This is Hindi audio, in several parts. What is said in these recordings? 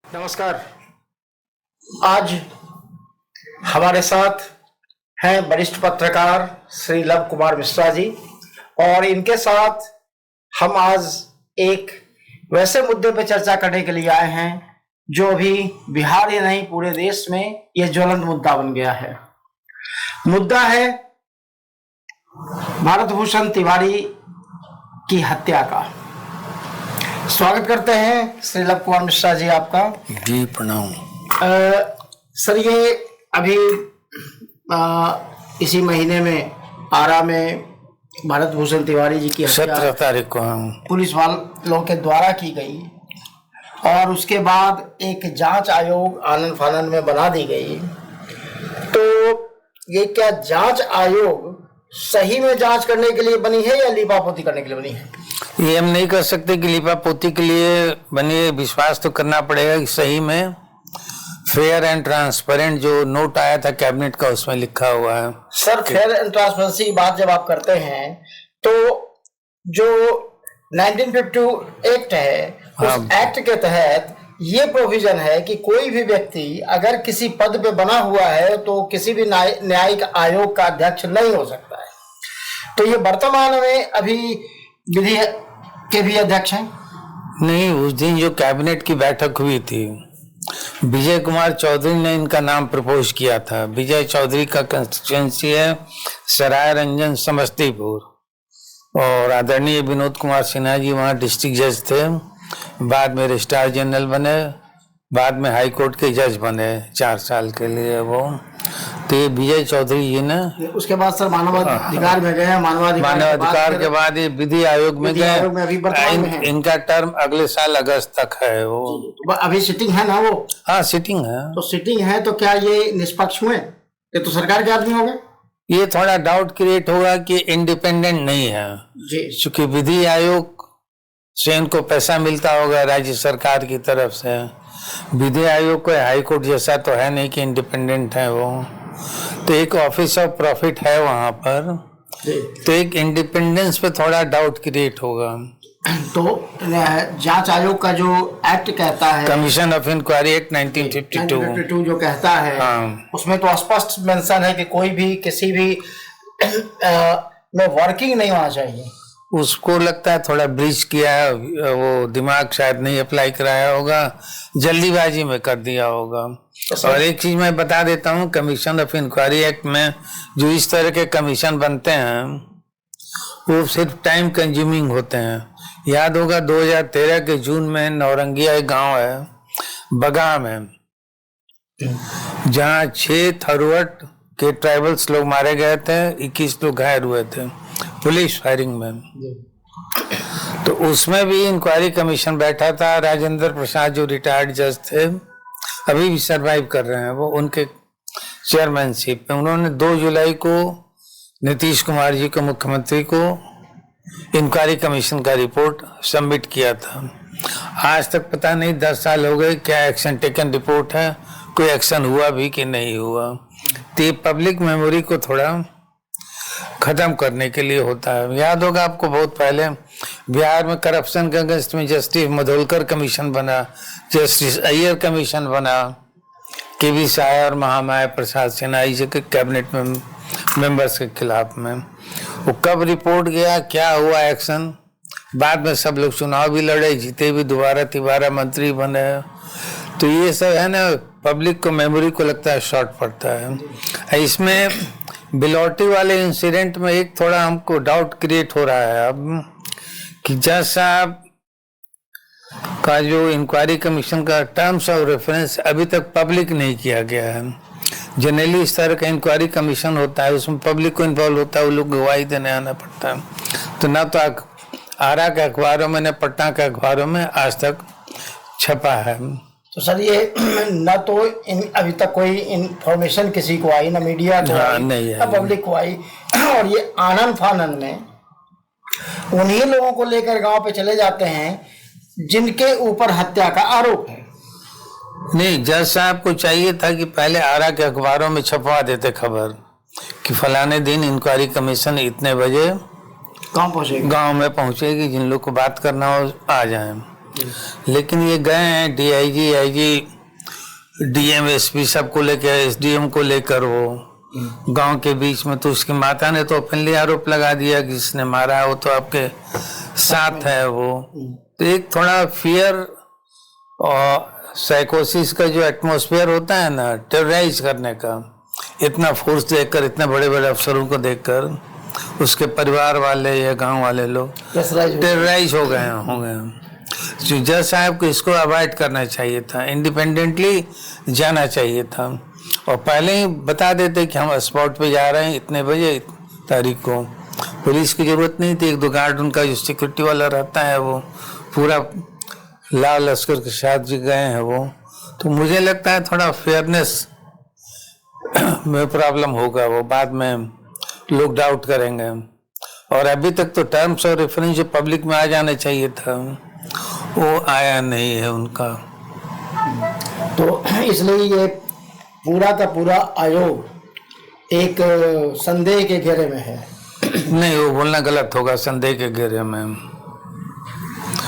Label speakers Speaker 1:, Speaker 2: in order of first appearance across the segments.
Speaker 1: नमस्कार। आज हमारे साथ हैं वरिष्ठ पत्रकार श्री लव कुमार मिश्रा जी और इनके साथ हम आज एक वैसे मुद्दे पर चर्चा करने के लिए आए हैं जो अभी बिहार ही नहीं पूरे देश में यह ज्वलंत मुद्दा बन गया है। मुद्दा है भारत भूषण तिवारी की हत्या का। स्वागत करते हैं श्री लव कुमार मिश्रा जी आपका।
Speaker 2: जी प्रणाम।
Speaker 1: सर, ये अभी इसी महीने में आरा में भारत भूषण तिवारी जी की हत्या
Speaker 2: 17 तारीख को
Speaker 1: पुलिस वालों के द्वारा की गई और उसके बाद एक जांच आयोग आनन फानन में बना दी गई। तो ये क्या जांच आयोग सही में जांच करने के लिए बनी है या लीपापोती करने के लिए बनी है?
Speaker 2: ये हम नहीं कर सकते कि लीपापोती के लिए बनी। विश्वास तो करना पड़ेगा कि सही में फेयर एंड ट्रांसपेरेंट जो नोट आया था कैबिनेट का उसमें लिखा हुआ है।
Speaker 1: सर, फेयर एंड ट्रांसपेरेंसी की बात जब आप करते हैं तो जो 1952 एक्ट है उस एक्ट के तहत ये प्रोविजन है कि कोई भी व्यक्ति अगर किसी पद पे बना हुआ है तो किसी भी न्यायिक आयोग का अध्यक्ष नहीं हो सकता है। तो ये वर्तमान में अभी विधि के भी अध्यक्ष हैं?
Speaker 2: नहीं, उस दिन जो कैबिनेट की बैठक हुई थी विजय कुमार चौधरी ने इनका नाम प्रपोज किया था। विजय चौधरी का कंस्टिट्यूएंसी है सराय रंजन समस्तीपुर और आदरणीय विनोद कुमार सिन्हा जी वहाँ डिस्ट्रिक्ट जज थे, बाद में रजिस्ट्रार जनरल बने, बाद में हाई कोर्ट के जज बने 4 साल के लिए वो। तो ये विजय चौधरी जी ने
Speaker 1: उसके बाद सर मानवाधिकार में गए।
Speaker 2: मानवाधिकार के बाद ये विधि आयोग में गए। इनका टर्म अगले साल अगस्त तक है। वो
Speaker 1: अभी सिटिंग है ना? वो
Speaker 2: हाँ सिटिंग है।
Speaker 1: तो सिटिंग है तो क्या ये निष्पक्ष हुए? ये तो सरकार के आदमी हो गए।
Speaker 2: ये थोड़ा डाउट क्रिएट होगा कि इंडिपेंडेंट नहीं है जी, क्योंकि विधि आयोग से इनको पैसा मिलता होगा राज्य सरकार की तरफ से। विधि आयोग को हाई कोर्ट जैसा तो है नहीं कि इंडिपेंडेंट है वो, तो एक ऑफिस ऑफ प्रॉफिट है वहां पर, तो एक इंडिपेंडेंस पे थोड़ा डाउट क्रिएट होगा।
Speaker 1: तो जांच आयोग का जो एक्ट कहता है
Speaker 2: कमीशन ऑफ इंक्वायरी एक्ट 1952
Speaker 1: जो कहता है उसमें तो स्पष्ट मेंशन है कि कोई भी किसी भी में वर्किंग नहीं होना चाहिए।
Speaker 2: उसको लगता है थोड़ा ब्रीच किया है, वो दिमाग शायद नहीं अप्लाई कराया होगा, जल्दीबाजी में कर दिया होगा। और एक चीज मैं बता देता हूँ, कमीशन ऑफ इंक्वायरी एक्ट में जो इस तरह के कमीशन बनते हैं वो सिर्फ टाइम कंज्यूमिंग होते हैं। याद होगा 2013 के जून में नौरंगिया एक गांव है बगा में जहाँ 6 थरवट के ट्राइबल्स लोग मारे गए थे, 21 लोग घायल हुए थे पुलिस फायरिंग में। तो उसमें भी इंक्वायरी कमीशन बैठा था। राजेंद्र प्रसाद जो रिटायर्ड जज थे अभी भी सरवाइव कर रहे हैं, वो उनके चेयरमैनशिप में उन्होंने 2 जुलाई को नीतीश कुमार जी को मुख्यमंत्री को इंक्वायरी कमीशन का रिपोर्ट सबमिट किया था। आज तक पता नहीं 10 साल हो गए क्या एक्शन टेकन रिपोर्ट है, कोई एक्शन हुआ भी कि नहीं हुआ। तो ये पब्लिक मेमोरी को थोड़ा खत्म करने के लिए होता है। याद होगा आपको बहुत पहले बिहार में करप्शन के अगेंस्ट में जस्टिस मधोलकर कमीशन बना, जस्टिस अय्यर कमीशन बना, के.वी. साय और महामाया प्रसाद सिन्हा जी के कैबिनेट में मेंबर्स के खिलाफ में। वो कब रिपोर्ट गया, क्या हुआ एक्शन, बाद में सब लोग चुनाव भी लड़े, जीते भी, दोबारा मंत्री बने। तो ये सब है ना, पब्लिक को मेमोरी को लगता है शॉर्ट पड़ता है। इसमें बिलौटी वाले इंसिडेंट में एक थोड़ा हमको डाउट क्रिएट हो रहा है अब कि जज साहब का जो इंक्वायरी कमीशन का टर्म्स ऑफ रेफरेंस अभी तक पब्लिक नहीं किया गया है। जनरली इस तरह का इंक्वायरी कमीशन होता है उसमें पब्लिक को इन्वॉल्व होता है, वो लोग गवाही देने आना पड़ता है। तो ना तो आरा के अखबारों में न पटना के अखबारों में आज तक छपा है।
Speaker 1: तो सर ये न तो अभी तक कोई इंफॉर्मेशन किसी को आई, ना मीडिया को आई, ना पब्लिक को आई, और ये आनन फानन में उन्हीं लोगों को लेकर गांव पे चले जाते हैं जिनके ऊपर हत्या का आरोप है।
Speaker 2: नहीं, जज साहब को चाहिए था कि पहले आरा के अखबारों में छपवा देते खबर कि फलाने दिन इंक्वायरी कमीशन इतने बजे
Speaker 1: गांव में पहुंचेगी,
Speaker 2: जिन लोग को बात करना हो आ जाए। लेकिन ये गए हैं डीआईजी, आईजी, डीएम, एसपी सबको लेकर, एसडीएम को लेकर वो गांव के बीच में, तो उसकी माता ने तो ओपनली आरोप लगा दिया कि जिसने मारा है वो तो आपके साथ है वो। तो एक थोड़ा फियर और साइकोसिस का जो एटमॉस्फेयर होता है ना, टेरराइज करने का, इतना फोर्स देखकर, इतने बड़े बड़े अफसरों को देखकर उसके परिवार वाले या गांव वाले लोग टेरराइज हो गए। जज साहब को इसको अवॉइड करना चाहिए था, इंडिपेंडेंटली जाना चाहिए था और पहले ही बता देते कि हम स्पॉट पे जा रहे हैं इतने बजे तारीख को। पुलिस की जरूरत नहीं थी, एक दो गार्ड उनका जो सिक्योरिटी वाला रहता है वो पूरा लाल लश्कर के साथ जी गए हैं वो। तो मुझे लगता है थोड़ा फेयरनेस में प्रॉब्लम होगा, वो बाद में लोग डाउट करेंगे। और अभी तक तो टर्म्स और रेफरेंस जो पब्लिक में आ जाना चाहिए था वो आया नहीं है उनका।
Speaker 1: तो इसलिए ये पूरा का पूरा आयोग एक संदेह के घेरे में है।
Speaker 2: नहीं, वो बोलना गलत होगा, संदेह के घेरे में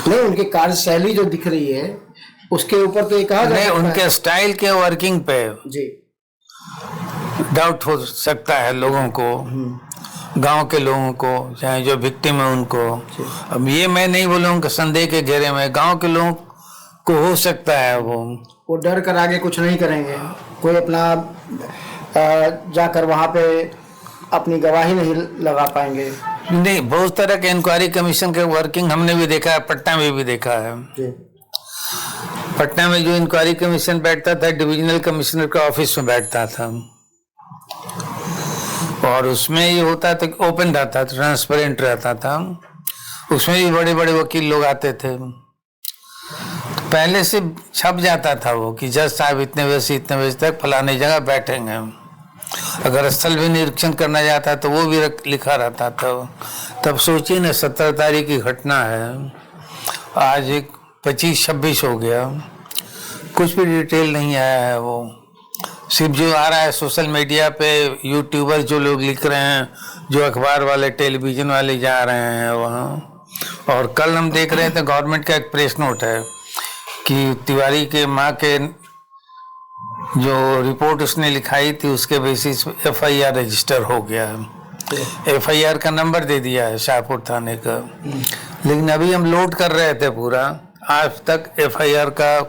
Speaker 1: नहीं। उनकी कार्यशैली जो दिख रही है उसके ऊपर तो ये कहा जा सकता है,
Speaker 2: उनके स्टाइल के वर्किंग पे
Speaker 1: जी
Speaker 2: डाउट हो सकता है लोगों को, गांव के लोगों को, चाहे जो विक्टिम है उनको। अब ये मैं नहीं बोलूँगा संदेह के घेरे में, गांव के लोगों को हो सकता है वो
Speaker 1: डर कर आगे कुछ नहीं करेंगे, कोई अपना जाकर वहाँ पे अपनी गवाही नहीं लगा पाएंगे।
Speaker 2: नहीं, बहुत तरह के इंक्वायरी कमीशन के वर्किंग हमने भी देखा है, पटना में भी देखा है। पटना में जो इंक्वायरी कमीशन बैठता था, डिविजनल कमिश्नर का ऑफिस में बैठता था और उसमें ये होता था कि ओपन रहता था, ट्रांसपेरेंट रहता था, उसमें भी बड़े बड़े वकील लोग आते थे। पहले से छप जाता था वो कि जज साहब इतने बजे से इतने बजे तक फलाने जगह बैठेंगे। अगर स्थल भी निरीक्षण करना जाता तो वो भी लिखा रहता था। तब सोचिए ना, 17 तारीख की घटना है, आज 25-26 हो गया, कुछ भी डिटेल नहीं आया है। वो सिर्फ जो आ रहा है सोशल मीडिया पे, यूट्यूबर जो लोग लिख रहे हैं, जो अखबार वाले, टेलीविजन वाले जा रहे हैं वहाँ। और कल हम देख रहे थे गवर्नमेंट का एक प्रेस नोट है कि तिवारी के माँ के जो रिपोर्ट उसने लिखाई थी उसके बेसिस एफआईआर रजिस्टर हो गया है। एफआईआर का नंबर दे दिया है शाहपुर थाने का, लेकिन अभी हम लोड कर रहे थे पूरा, आज तक एफआईआर का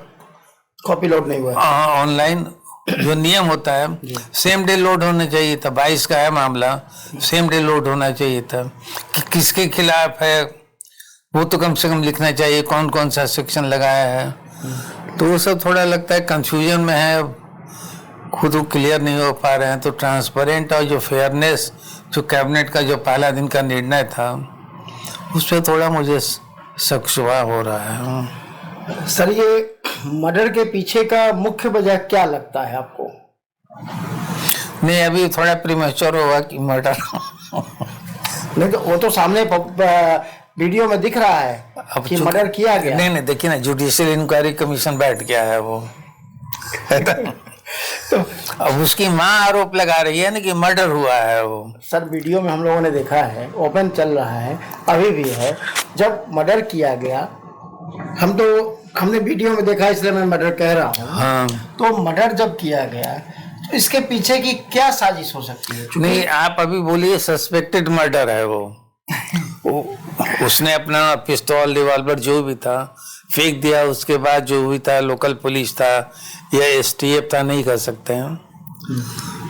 Speaker 1: कॉपी लोड नहीं हुआ।
Speaker 2: ऑनलाइन जो नियम होता है सेम डे लोड होना चाहिए था। 22 का है मामला, सेम डे लोड होना चाहिए था। कि किसके खिलाफ है वो तो कम से कम लिखना चाहिए, कौन कौन सा सेक्शन लगाया है। तो वो सब थोड़ा लगता है कंफ्यूजन में है, खुद वो क्लियर नहीं हो पा रहे हैं। तो ट्रांसपेरेंट और जो फेयरनेस, जो कैबिनेट का जो पहला दिन का निर्णय था, उस पर थोड़ा मुझे शक-शुबा हो रहा है।
Speaker 1: सर, ये मर्डर के पीछे का मुख्य वजह क्या लगता है आपको?
Speaker 2: नहीं, अभी थोड़ा प्रीमेच्योर होगा कि मर्डर
Speaker 1: नहीं, तो वो तो सामने वीडियो में दिख रहा है अब कि मर्डर किया गया।
Speaker 2: नहीं, देखिए ना, जुडिशियल इंक्वायरी कमीशन बैठ गया है वो तो अब उसकी माँ आरोप लगा रही है ना कि मर्डर हुआ है वो।
Speaker 1: सर, वीडियो में हम लोगों ने देखा है, ओपन चल रहा है, अभी भी है। जब मर्डर किया गया, हमने वीडियो में देखा, इसलिए मैं मर्डर कह रहा हूँ।
Speaker 2: हाँ।
Speaker 1: तो मर्डर जब किया गया तो इसके पीछे की क्या साजिश हो सकती है?
Speaker 2: नहीं, आप अभी बोलिए सस्पेक्टेड मर्डर है वो उसने अपना पिस्तौल, रिवॉल्वर जो भी था फेंक दिया। उसके बाद जो भी था, लोकल पुलिस था या एसटीएफ था, नहीं कर सकते हैं,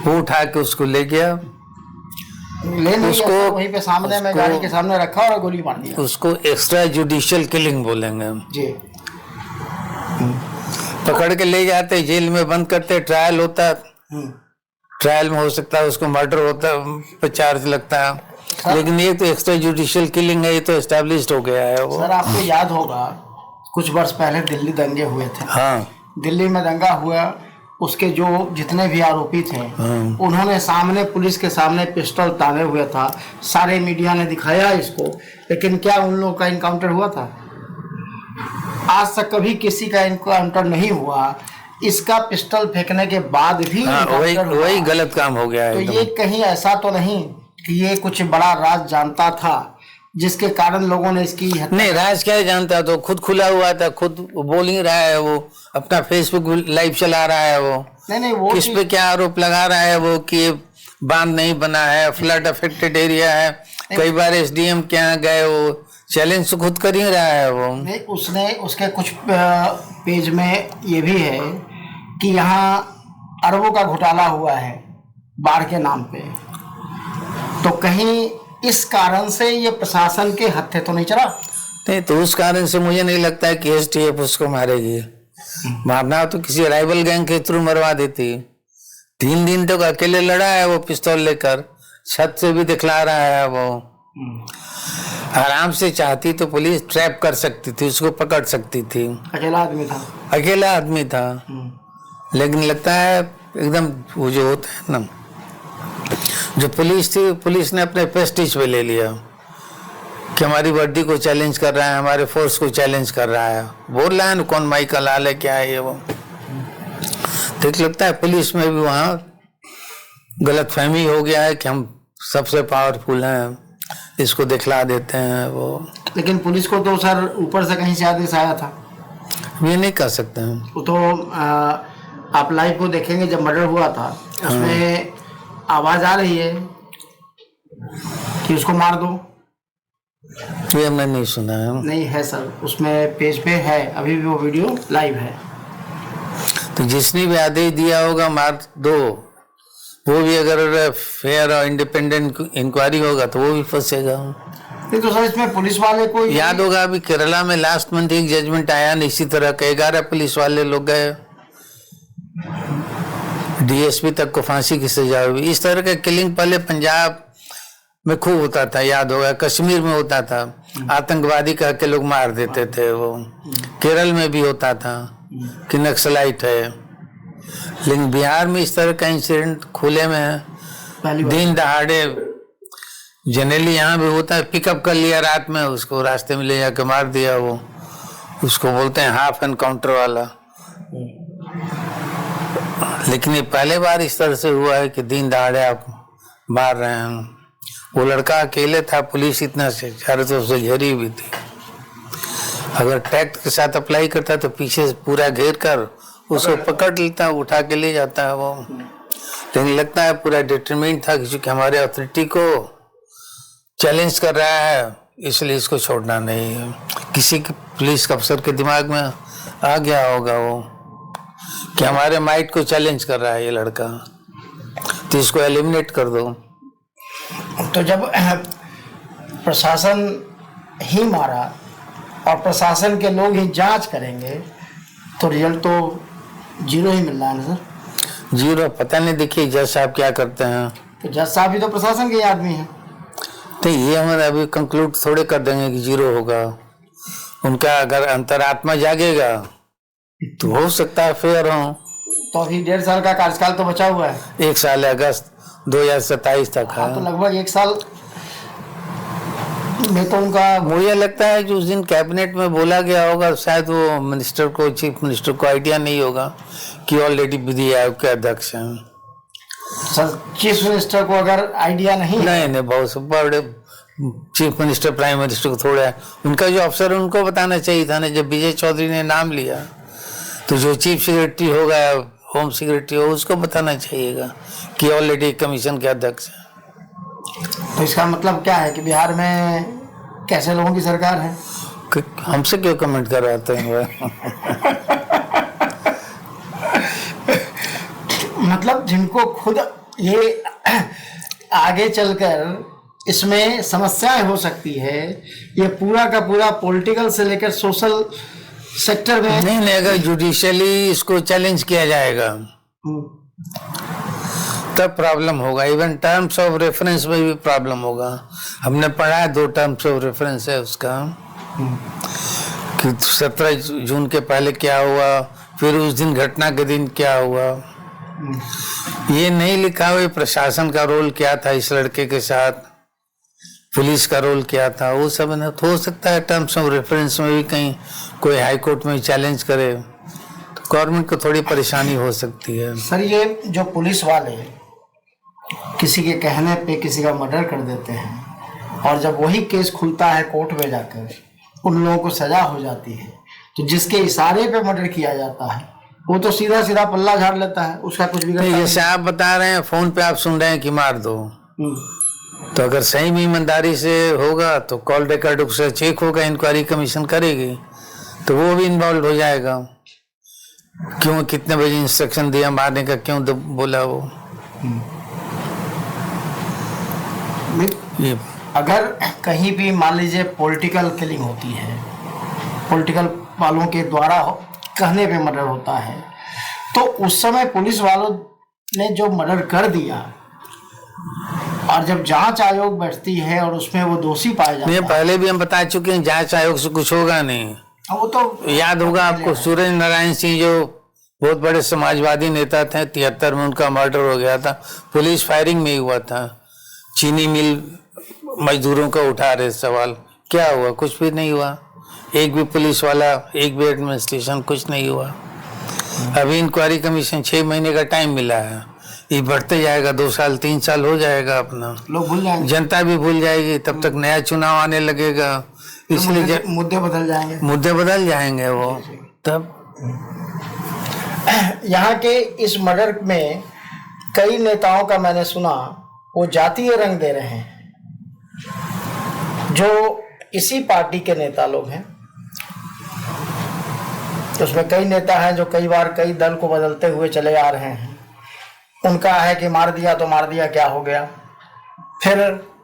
Speaker 2: वो उठा के उसको ले गया,
Speaker 1: उसको वहीं पे सामने में गाड़ी के सामने रखा और गोली मार दिया।
Speaker 2: उसको एक्स्ट्रा जुडिशियल किलिंग बोलेंगे
Speaker 1: जी।
Speaker 2: पकड़ के ले जाते, जेल में बंद करते, ट्रायल होता, ट्रायल में हो सकता है उसको मर्डर होता पे चार्ज लगता है, लेकिन ये तो एक्स्ट्रा जुडिशियल किलिंग है, ये तो एस्टैब्लिश्ड हो गया है वो।
Speaker 1: सर, आपको याद होगा कुछ वर्ष पहले दिल्ली दंगे हुए थे।
Speaker 2: हाँ,
Speaker 1: दिल्ली में दंगा हुआ, उसके जो जितने भी आरोपी थे उन्होंने सामने, पुलिस के सामने पिस्टल ताने हुए था, सारे मीडिया ने दिखाया इसको, लेकिन क्या उन लोगों का इनकाउंटर हुआ था? आज तक कभी किसी का इनकाउंटर नहीं हुआ। इसका पिस्टल फेंकने के बाद भी
Speaker 2: वही गलत काम हो गया है।
Speaker 1: तो ये कहीं ऐसा तो नहीं कि ये कुछ बड़ा राज जानता था जिसके कारण लोगों ने इसकी
Speaker 2: नहीं, राज क्या जानता, तो खुद खुला हुआ था, खुद बोल ही रहा है, वो अपना फेसबुक लाइव चला रहा है, वो
Speaker 1: नहीं वो
Speaker 2: किस पे क्या आरोप लगा रहा है वो कि बांध नहीं बना है, फ्लड अफेक्टेड एरिया है। कई बार एसडीएम के यहाँ गए, वो चैलेंज तो खुद कर ही रहा है वो।
Speaker 1: नहीं, उसने उसके कुछ पेज में ये भी है कि यहाँ अरबों का घोटाला हुआ है बाढ़ के नाम पे, तो कहीं इस कारण से ये प्रशासन के हत्थे तो नहीं चला?
Speaker 2: नहीं, तो उस कारण से मुझे नहीं लगता है कि एसटीएफ उसको मारेगी। मारना तो किसी राइवल गैंग के थ्रू मरवा देती। 3 दिन तक अकेले लड़ा है वो पिस्तौल लेकर, छत से भी दिखला रहा है वो। आराम से चाहती तो पुलिस ट्रैप कर सकती थी, उसको पकड़ सकती थी।
Speaker 1: अकेला आदमी था।
Speaker 2: लेकिन लगता है एकदम वो जो होता है ना, जो पुलिस थी, पुलिस ने अपने प्रेस्टीज पे ले लिया कि हमारी वर्दी को चैलेंज कर रहा है, हमारे फोर्स को चैलेंज कर रहा है, बोल रहा है ना कौन माइकल लाल है, क्या है ये वो। तो लगता है पुलिस में भी वहाँ गलतफहमी हो गया है कि हम सबसे पावरफुल हैं, इसको दिखला देते हैं वो।
Speaker 1: लेकिन पुलिस को तो सर ऊपर से कहीं से आदेश आया था,
Speaker 2: ये नहीं कर सकते हैं।
Speaker 1: वो तो आप लाइव को देखेंगे, जब मर्डर हुआ था उसमें आवाज आ रही है कि उसको मार दो।
Speaker 2: ये हमने नहीं सुना है।
Speaker 1: नहीं है सर, उसमें पेज पे है, अभी भी वो वीडियो लाइव है।
Speaker 2: तो जिसने भी आदेश दिया होगा मार दो, वो भी अगर फेयर और इंडिपेंडेंट इंक्वायरी होगा तो वो भी फंसेगा।
Speaker 1: नहीं तो सर, इसमें पुलिस वाले को
Speaker 2: याद होगा अभी केरला में लास्ट मंथ एक जजमेंट आया ना, इसी तरह के 11 पुलिस वाले लोग गए, डीएसपी तक को फांसी की सजा हुई। इस तरह का किलिंग पहले पंजाब में खूब होता था, याद होगा, कश्मीर में होता था, आतंकवादी कह के लोग मार देते थे वो। केरल में भी होता था कि नक्सलाइट है। लेकिन बिहार में इस तरह का इंसिडेंट खुले में है, दिन दहाड़े। जनरली यहाँ भी होता है, पिकअप कर लिया रात में, उसको रास्ते में ले जाकर मार दिया वो, उसको बोलते हैं हाफ एनकाउंटर वाला। लेकिन ये पहले बार इस तरह से हुआ है कि दिन दहाड़े आप मार रहे हैं। वो लड़का अकेले था, पुलिस इतना से चारों तरफ से घेरी हुई थी। अगर टैक्ट के साथ अप्लाई करता तो पीछे से पूरा घेर कर उसको पकड़ लेता, उठा के ले जाता है वो। लेकिन लगता है पूरा डिटरमिनेट था कि चूंकि हमारे अथॉरिटी को चैलेंज कर रहा है, इसलिए इसको छोड़ना नहीं है। किसी के पुलिस अफसर के दिमाग में आ गया होगा वो कि हमारे माइट को चैलेंज कर रहा है ये लड़का, तो इसको एलिमिनेट कर दो।
Speaker 1: तो जब प्रशासन ही मारा और प्रशासन के लोग ही जांच करेंगे तो रिजल्ट तो 0 ही मिल रहा है ना सर?
Speaker 2: 0 पता नहीं। देखिए जज साहब क्या करते हैं,
Speaker 1: तो जज साहब भी तो प्रशासन के आदमी हैं।
Speaker 2: तो ये हम अभी कंक्लूड थोड़े कर देंगे कि 0 होगा। उनका अगर अंतरात्मा जागेगा तो हो सकता है फेयर हो।
Speaker 1: तो अभी 1.5 साल का कार्यकाल तो बचा हुआ है।
Speaker 2: 1 साल अगस्त 2027 तक है।
Speaker 1: तो लगभग 1 साल में तो उनका,
Speaker 2: मुझे लगता है कि उस दिन कैबिनेट में बोला गया होगा, शायद वो मिनिस्टर को, चीफ मिनिस्टर को आइडिया नहीं होगा कि ऑलरेडी विधि आयोग के अध्यक्ष हैं।
Speaker 1: सर चीफ मिनिस्टर को अगर आइडिया नहीं
Speaker 2: बहुत बड़े चीफ मिनिस्टर, प्राइम मिनिस्टर को थोड़ा उनका जो अफसर है उनको बताना चाहिए था ना। जब विजय चौधरी ने नाम लिया तो जो चीफ सेक्रेटरी होगा, होम सेक्रेटरी हो, उसको बताना चाहिएगा कि ऑलरेडी कमीशन के अध्यक्ष है।
Speaker 1: तो इसका मतलब क्या है कि बिहार में कैसे लोगों की सरकार है?
Speaker 2: हमसे क्यों कमेंट करवाते हैं?
Speaker 1: मतलब जिनको खुद ये आगे चलकर इसमें समस्याएं हो सकती है, ये पूरा का पूरा पॉलिटिकल से लेकर सोशल सेक्टर में
Speaker 2: नहीं, अगर जुडिशियली इसको चैलेंज किया जाएगा तब प्रॉब्लम होगा। इवन टर्म्स ऑफ रेफरेंस में भी प्रॉब्लम होगा। हमने पढ़ा है 2 टर्म्स ऑफ रेफरेंस है उसका, कि 17 जून के पहले क्या हुआ, फिर उस दिन घटना के दिन क्या हुआ। ये नहीं लिखा हुआ प्रशासन का रोल क्या था इस लड़के के साथ, पुलिस का रोल क्या था, वो सब ना। तो हो सकता है टर्म्स ऑफ रेफरेंस में भी कहीं कोई हाई कोर्ट में चैलेंज करे तो गवर्नमेंट को थोड़ी परेशानी हो सकती है।
Speaker 1: सर ये जो पुलिस वाले किसी के कहने पे किसी का मर्डर कर देते हैं, और जब वही केस खुलता है कोर्ट में जाकर, उन लोगों को सजा हो जाती है, तो जिसके इशारे पे मर्डर किया जाता है वो तो सीधा सीधा पल्ला झाड़ लेता है, उसका कुछ भी नहीं।
Speaker 2: जैसे आप बता रहे हैं, फोन पे आप सुन रहे हैं कि मार दो, तो अगर सही में ईमानदारी से होगा तो कॉल रिकॉर्ड से चेक होगा, इंक्वायरी कमीशन करेगी तो वो भी इन्वॉल्व हो जाएगा। क्यों, कितने बजे इंस्ट्रक्शन दिया मारने का, क्यों बोला वो।
Speaker 1: ये अगर कहीं भी मान लीजिए पॉलिटिकल किलिंग होती है, पॉलिटिकल वालों के द्वारा कहने पे मर्डर होता है, तो उस समय पुलिस वालों ने जो मर्डर कर दिया और जब जांच आयोग बैठती है और उसमें वो दोषी पाया जाता है।
Speaker 2: पहले भी हम बता चुके हैं, जांच आयोग से कुछ होगा नहीं।
Speaker 1: वो तो
Speaker 2: याद होगा आपको, सूरज नारायण सिंह जो बहुत बड़े समाजवादी नेता थे, 73 में उनका मर्डर हो गया था, पुलिस फायरिंग में ही हुआ था। चीनी मिल मजदूरों का उठा रहे सवाल, क्या हुआ, कुछ भी नहीं हुआ। एक भी पुलिस वाला, एक भी एडमिनिस्ट्रेशन, कुछ नहीं हुआ। अभी इंक्वायरी कमीशन 6 महीने का टाइम मिला है, ये बढ़ते जाएगा, 2 साल 3 साल हो जाएगा अपना,
Speaker 1: लोग भूल जाएंगे,
Speaker 2: जनता भी भूल जाएगी, तब तक नया चुनाव आने लगेगा, इसलिए
Speaker 1: मुद्दे बदल जाएंगे
Speaker 2: वो। तब
Speaker 1: यहाँ के इस मर्डर में कई नेताओं का मैंने सुना वो जातीय रंग दे रहे हैं, जो इसी पार्टी के नेता लोग हैं। तो उसमें कई नेता हैं जो कई बार कई दल को बदलते हुए चले आ रहे हैं। उनका है कि मार दिया तो मार दिया, क्या हो गया। फिर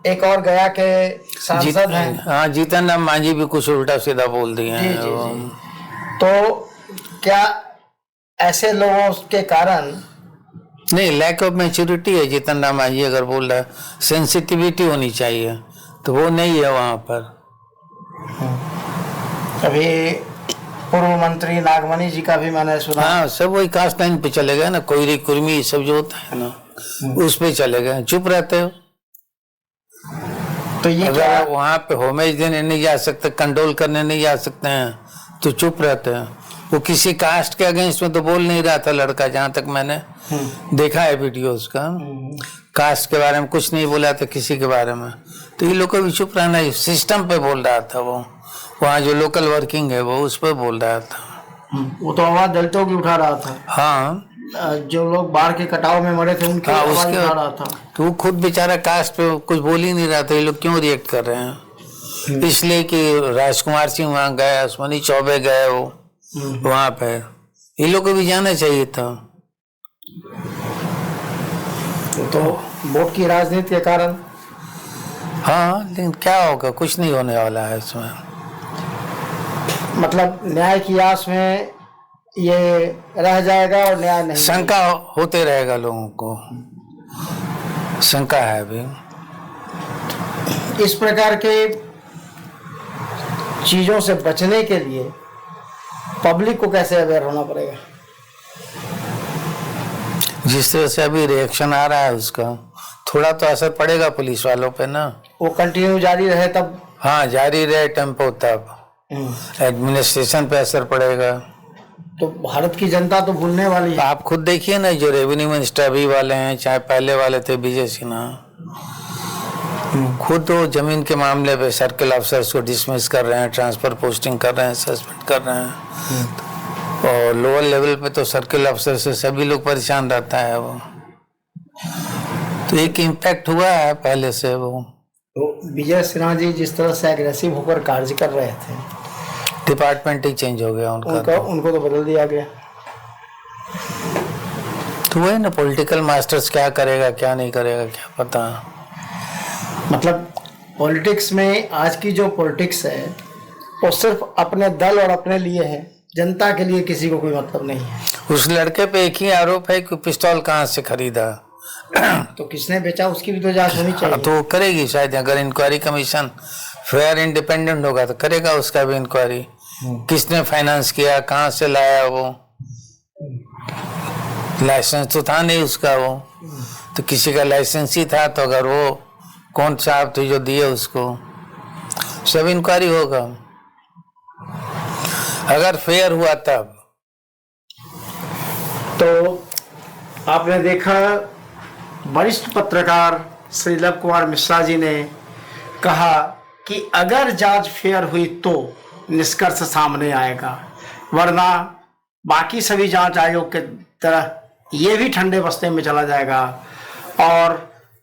Speaker 1: एक और गया के सांसद हैं,
Speaker 2: हाँ, जीतन राम मांझी भी कुछ उल्टा सीधा बोल दिए हैं।
Speaker 1: जी। तो क्या ऐसे लोगों के कारण
Speaker 2: नहीं, लैक ऑफ मैच्योरिटी है। जीतन राम मांझी अगर बोल रहा है, सेंसिटिविटी होनी चाहिए, तो वो नहीं है वहां पर।
Speaker 1: अभी पूर्व मंत्री नागमणि जी का भी मैंने सुना।
Speaker 2: हाँ, सब वही कास्ट लाइन पे चले गए ना, कोयरी कुर्मी सब जो होता है ना, उस पे चले गए, चुप रहते हो।
Speaker 1: तो ये
Speaker 2: अगर वहां पे होमेज देने नहीं जा सकते, कंट्रोल करने नहीं जा सकते हैं, तो चुप रहते हैं। वो किसी कास्ट के अगेंस्ट में तो बोल नहीं रहा था लड़का, जहां तक मैंने देखा है वीडियोस का। कास्ट के बारे में कुछ नहीं बोला था किसी के बारे में, तो ये लोग को भी चुप रहना है। सिस्टम पे बोल रहा था वो, वहाँ जो लोकल वर्किंग है वो उस पर बोल रहा था।
Speaker 1: वो तो आवाज दलितों की उठा रहा था।
Speaker 2: हाँ,
Speaker 1: जो लोग बाढ़ के कटाव में मरे थे उनकी आवाज उठा रहा था।
Speaker 2: तो वो खुद बेचारा कास्ट पे कुछ बोल ही नहीं रहा था। ये लोग क्यों रिएक्ट कर रहे हैं? इसलिए कि राजकुमार सिंह वहाँ गए, अश्वनी चौबे गए, वो वहाँ पे ये लोग को भी जाना चाहिए था।
Speaker 1: तो वोट की राजनीति के कारण।
Speaker 2: हाँ, लेकिन क्या होगा, कुछ नहीं होने वाला है इसमें।
Speaker 1: मतलब न्याय की आस में ये रह जाएगा और न्याय नहीं,
Speaker 2: शंका होते रहेगा, लोगों को शंका है अभी।
Speaker 1: इस प्रकार के चीजों से बचने के लिए पब्लिक को कैसे अवेयर होना पड़ेगा?
Speaker 2: जिस तरह से अभी रिएक्शन आ रहा है उसका थोड़ा तो असर पड़ेगा पुलिस वालों पे ना।
Speaker 1: वो कंटिन्यू जारी रहे तब।
Speaker 2: हाँ, जारी रहे टेम्पो, तब एडमिनिस्ट्रेशन पे असर पड़ेगा।
Speaker 1: तो भारत की जनता तो भूलने वाली है।
Speaker 2: आप खुद देखिए ना, जो रेवेन्यू मिनिस्टर अभी वाले हैं, चाहे पहले वाले थे विजय सिन्हा, खुद तो जमीन के मामले पे सर्किल अफसर्स को डिसमिस कर रहे हैं, ट्रांसफर पोस्टिंग कर रहे हैं, सस्पेंड कर रहे हैं। और लोअर लेवल पे तो सर्किल अफसर से सभी लोग परेशान रहता है वो। तो एक इम्पैक्ट हुआ है पहले से वो।
Speaker 1: तो विजय सिन्हा जी जिस तरह से एग्रेसिव होकर कार्य कर रहे थे,
Speaker 2: डिपार्टमेंट ही चेंज हो गया उनका।
Speaker 1: उनको तो बदल दिया गया।
Speaker 2: तो वही ना, पॉलिटिकल मास्टर्स क्या करेगा क्या नहीं करेगा क्या पता।
Speaker 1: मतलब पॉलिटिक्स में आज की जो पॉलिटिक्स है वो सिर्फ अपने दल और अपने लिए है, जनता के लिए किसी को कोई मतलब नहीं है।
Speaker 2: उस लड़के पे एक ही आरोप है कि पिस्तौल कहाँ से खरीदा,
Speaker 1: तो किसने बेचा उसकी भी तो जांच होनी चाहिए।
Speaker 2: तो करेगी शायद, अगर इंक्वायरी कमीशन फेयर इंडिपेंडेंट होगा तो करेगा उसका भी इंक्वायरी। किसने फाइनेंस किया, कहाँ से लाया, वो लाइसेंस तो था नहीं उसका, वो तो किसी का लाइसेंस ही था, तो अगर वो कौन साहब थे जो दिए उसको, सब इंक्वायरी होगा। अगर फेयर हुआ तब।
Speaker 1: तो आपने देखा वरिष्ठ पत्रकार श्री लव कुमार मिश्रा जी ने कहा कि अगर जांच फेयर हुई तो निष्कर्ष सामने आएगा, वरना बाकी सभी जांच आयोग के तरह ये भी ठंडे बस्ते में चला जाएगा और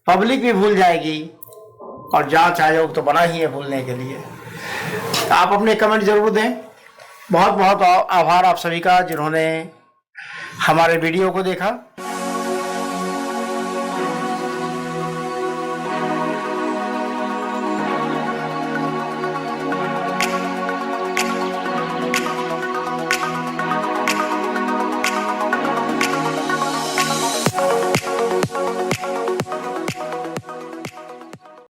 Speaker 1: पब्लिक भी भूल जाएगी, और जांच आयोग तो बना ही है भूलने के लिए। आप अपने कमेंट जरूर दें। बहुत बहुत आभार आप सभी का जिन्होंने हमारे वीडियो को देखा।